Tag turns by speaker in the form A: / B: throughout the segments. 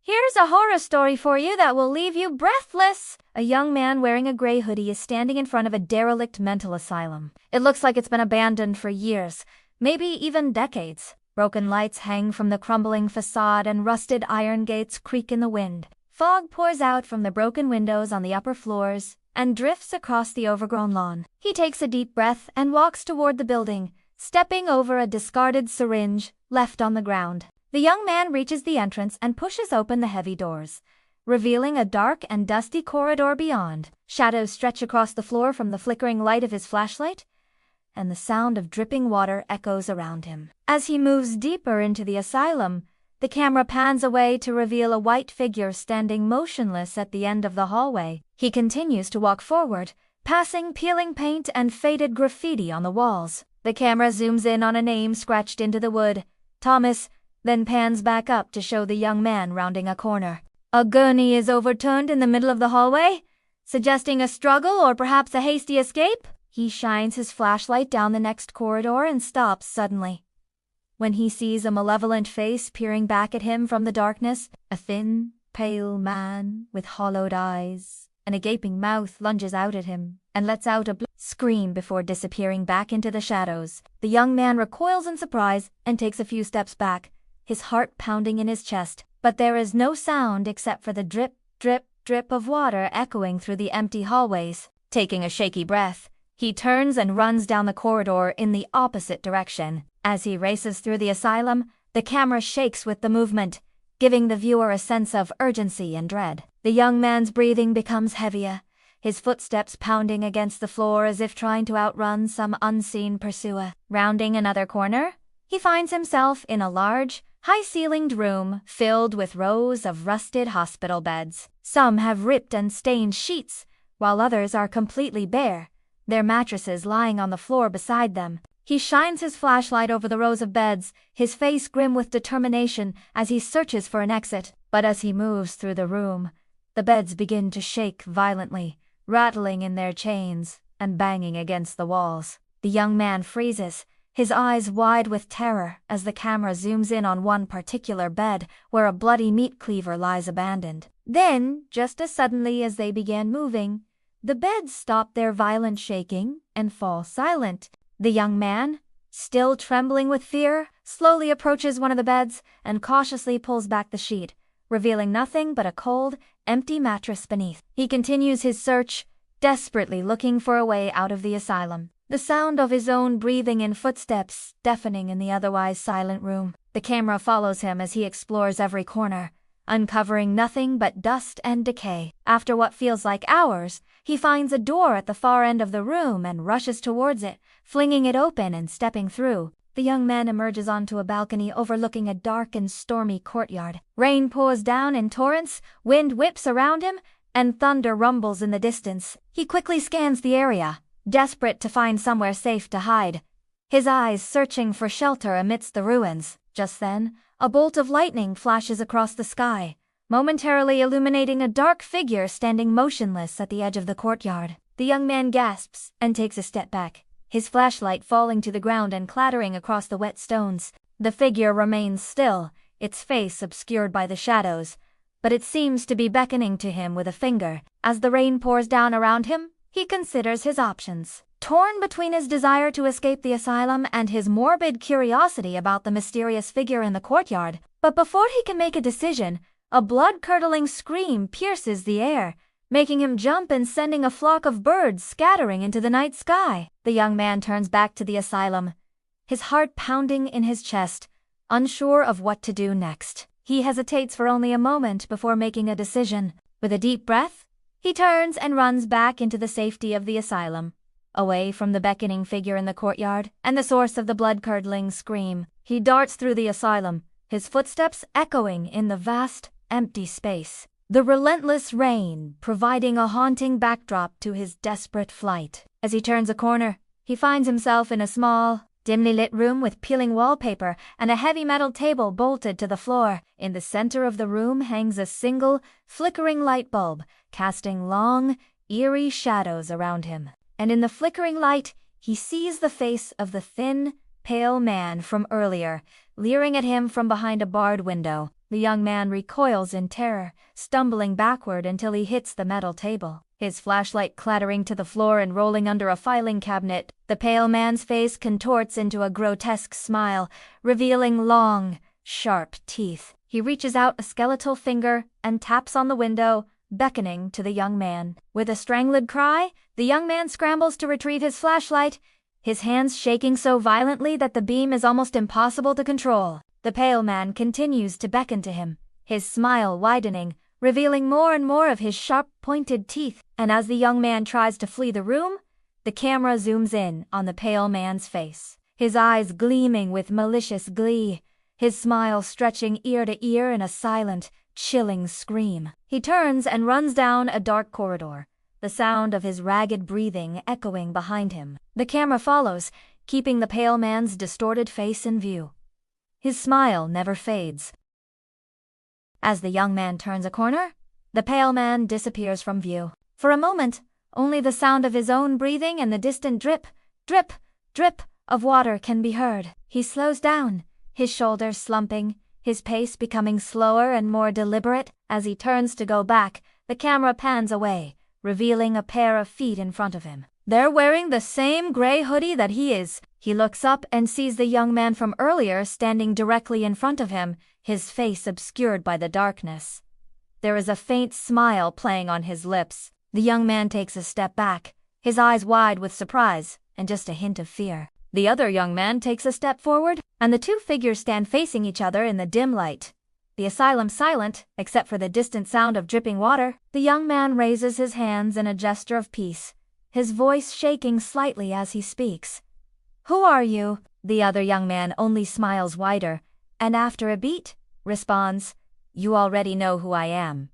A: Here's a horror story for you that will leave you breathless. A young man wearing a gray hoodie is standing in front of a derelict mental asylum. It looks like it's been abandoned for years, maybe even decades. Broken lights hang from the crumbling facade and rusted iron gates creak in the wind. Fog pours out from the broken windows on the upper floors and drifts across the overgrown lawn. He takes a deep breath and walks toward the building, stepping over a discarded syringe left on the ground. The young man reaches the entrance and pushes open the heavy doors, revealing a dark and dusty corridor beyond. Shadows stretch across the floor from the flickering light of his flashlight, and the sound of dripping water echoes around him. As he moves deeper into the asylum, the camera pans away to reveal a white figure standing motionless at the end of the hallway. He continues to walk forward, passing peeling paint and faded graffiti on the walls. The camera zooms in on a name scratched into the wood, Thomas, then pans back up to show the young man rounding a corner. A gurney is overturned in the middle of the hallway, suggesting a struggle or perhaps a hasty escape. He shines his flashlight down the next corridor and stops suddenly when he sees a malevolent face peering back at him from the darkness. A thin, pale man with hollowed eyes and a gaping mouth lunges out at him and lets out a scream before disappearing back into the shadows. The young man recoils in surprise and takes a few steps back, his heart pounding in his chest. But there is no sound except for the drip, drip, drip of water echoing through the empty hallways. Taking a shaky breath, he turns and runs down the corridor in the opposite direction. As he races through the asylum, the camera shakes with the movement, giving the viewer a sense of urgency and dread. The young man's breathing becomes heavier, his footsteps pounding against the floor as if trying to outrun some unseen pursuer. Rounding another corner, he finds himself in a large, high-ceilinged room filled with rows of rusted hospital beds. Some have ripped and stained sheets, while others are completely bare, their mattresses lying on the floor beside them. He shines his flashlight over the rows of beds, his face grim with determination as he searches for an exit. But as he moves through the room, the beds begin to shake violently, rattling in their chains and banging against the walls. The young man freezes, his eyes wide with terror as the camera zooms in on one particular bed where a bloody meat cleaver lies abandoned. Then, just as suddenly as they began moving, the beds stop their violent shaking and fall silent. The young man, still trembling with fear, slowly approaches one of the beds and cautiously pulls back the sheet, revealing nothing but a cold, empty mattress beneath. He continues his search, desperately looking for a way out of the asylum. The sound of his own breathing and footsteps deafening in the otherwise silent room. The camera follows him as he explores every corner, uncovering nothing but dust and decay. After what feels like hours, he finds a door at the far end of the room and rushes towards it, flinging it open and stepping through. The young man emerges onto a balcony overlooking a dark and stormy courtyard. Rain pours down in torrents, wind whips around him, and thunder rumbles in the distance. He quickly scans the area, desperate to find somewhere safe to hide, his eyes searching for shelter amidst the ruins. Just then, a bolt of lightning flashes across the sky, momentarily illuminating a dark figure standing motionless at the edge of the courtyard. The young man gasps and takes a step back, his flashlight falling to the ground and clattering across the wet stones. The figure remains still, its face obscured by the shadows, but it seems to be beckoning to him with a finger. As the rain pours down around him, he considers his options, torn between his desire to escape the asylum and his morbid curiosity about the mysterious figure in the courtyard. But before he can make a decision, a blood-curdling scream pierces the air, making him jump and sending a flock of birds scattering into the night sky. The young man turns back to the asylum, his heart pounding in his chest, unsure of what to do next. He hesitates for only a moment before making a decision. With a deep breath, he turns and runs back into the safety of the asylum, away from the beckoning figure in the courtyard and the source of the blood-curdling scream. He darts through the asylum, his footsteps echoing in the vast, empty space, the relentless rain providing a haunting backdrop to his desperate flight. As he turns a corner, he finds himself in a small, dimly lit room with peeling wallpaper and a heavy metal table bolted to the floor. In the center of the room hangs a single, flickering light bulb, casting long, eerie shadows around him. And in the flickering light, he sees the face of the thin, pale man from earlier, leering at him from behind a barred window. The young man recoils in terror, stumbling backward until he hits the metal table, his flashlight clattering to the floor and rolling under a filing cabinet. The pale man's face contorts into a grotesque smile, revealing long, sharp teeth. He reaches out a skeletal finger and taps on the window, beckoning to the young man. With a strangled cry, the young man scrambles to retrieve his flashlight, his hands shaking so violently that the beam is almost impossible to control. The pale man continues to beckon to him, his smile widening, revealing more and more of his sharp, pointed teeth. And as the young man tries to flee the room, the camera zooms in on the pale man's face, his eyes gleaming with malicious glee, his smile stretching ear to ear in a silent, chilling scream. He turns and runs down a dark corridor, the sound of his ragged breathing echoing behind him. The camera follows, keeping the pale man's distorted face in view. His smile never fades. As the young man turns a corner, the pale man disappears from view. For a moment, only the sound of his own breathing and the distant drip, drip, drip of water can be heard. He slows down, his shoulders slumping, his pace becoming slower and more deliberate. As he turns to go back, the camera pans away, revealing a pair of feet in front of him. They're wearing the same gray hoodie that he is. He looks up and sees the young man from earlier standing directly in front of him, his face obscured by the darkness. There is a faint smile playing on his lips. The young man takes a step back, his eyes wide with surprise and just a hint of fear. The other young man takes a step forward, and the two figures stand facing each other in the dim light. The asylum silent, except for the distant sound of dripping water. The young man raises his hands in a gesture of peace, his voice shaking slightly as he speaks. "Who are you?" The other young man only smiles wider, and after a beat, responds, "You already know who I am."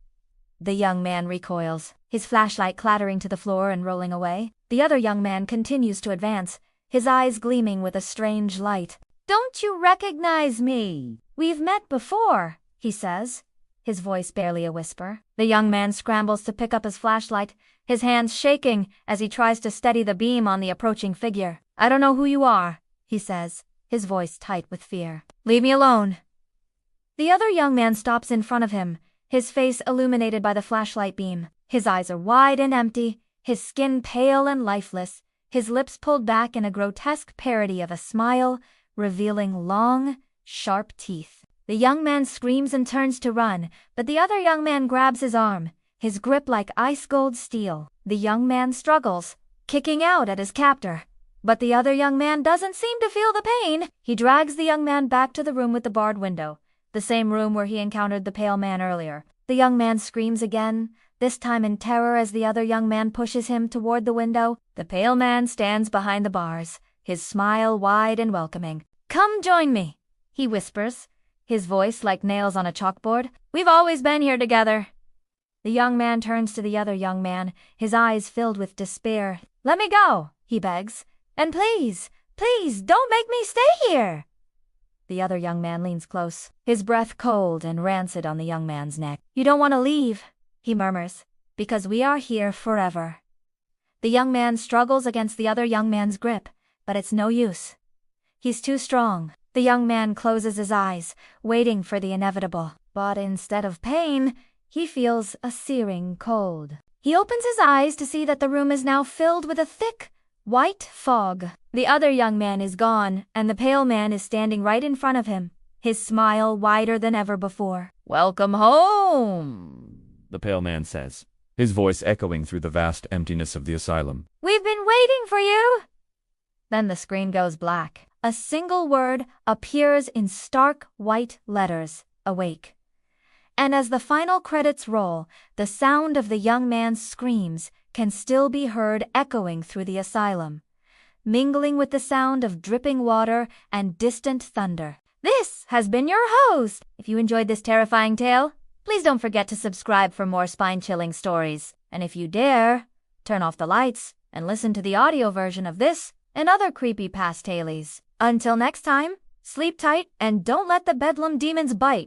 A: The young man recoils, his flashlight clattering to the floor and rolling away. The other young man continues to advance, his eyes gleaming with a strange light. "Don't you recognize me? We've met before," he says, his voice barely a whisper. The young man scrambles to pick up his flashlight, his hands shaking as he tries to steady the beam on the approaching figure. "I don't know who you are," he says, his voice tight with fear. "Leave me alone." The other young man stops in front of him, his face illuminated by the flashlight beam. His eyes are wide and empty, his skin pale and lifeless, his lips pulled back in a grotesque parody of a smile, revealing long, sharp teeth. The young man screams and turns to run, but the other young man grabs his arm, his grip like ice-cold steel. The young man struggles, kicking out at his captor, but the other young man doesn't seem to feel the pain. He drags the young man back to the room with the barred window, the same room where he encountered the pale man earlier. The young man screams again, this time in terror as the other young man pushes him toward the window. The pale man stands behind the bars, his smile wide and welcoming. "Come join me," he whispers, his voice like nails on a chalkboard. "We've always been here together." The young man turns to the other young man, his eyes filled with despair. "Let me go," he begs, "and please, please don't make me stay here." The other young man leans close, his breath cold and rancid on the young man's neck. "You don't want to leave," he murmurs, "because we are here forever." The young man struggles against the other young man's grip, but it's no use. He's too strong. The young man closes his eyes, waiting for the inevitable. But instead of pain, he feels a searing cold. He opens his eyes to see that the room is now filled with a thick, white fog. The other young man is gone, and the pale man is standing right in front of him, his smile wider than ever before. "Welcome home,"
B: the pale man says, his voice echoing through the vast emptiness of the asylum.
A: "We've been waiting for you." Then the screen goes black. A single word appears in stark white letters, "Awake." And as the final credits roll, the sound of the young man's screams can still be heard echoing through the asylum, mingling with the sound of dripping water and distant thunder. This has been your host. If you enjoyed this terrifying tale, please don't forget to subscribe for more spine-chilling stories. And if you dare, turn off the lights and listen to the audio version of this and other creepy past tales. Until next time, sleep tight and don't let the bedlam demons bite.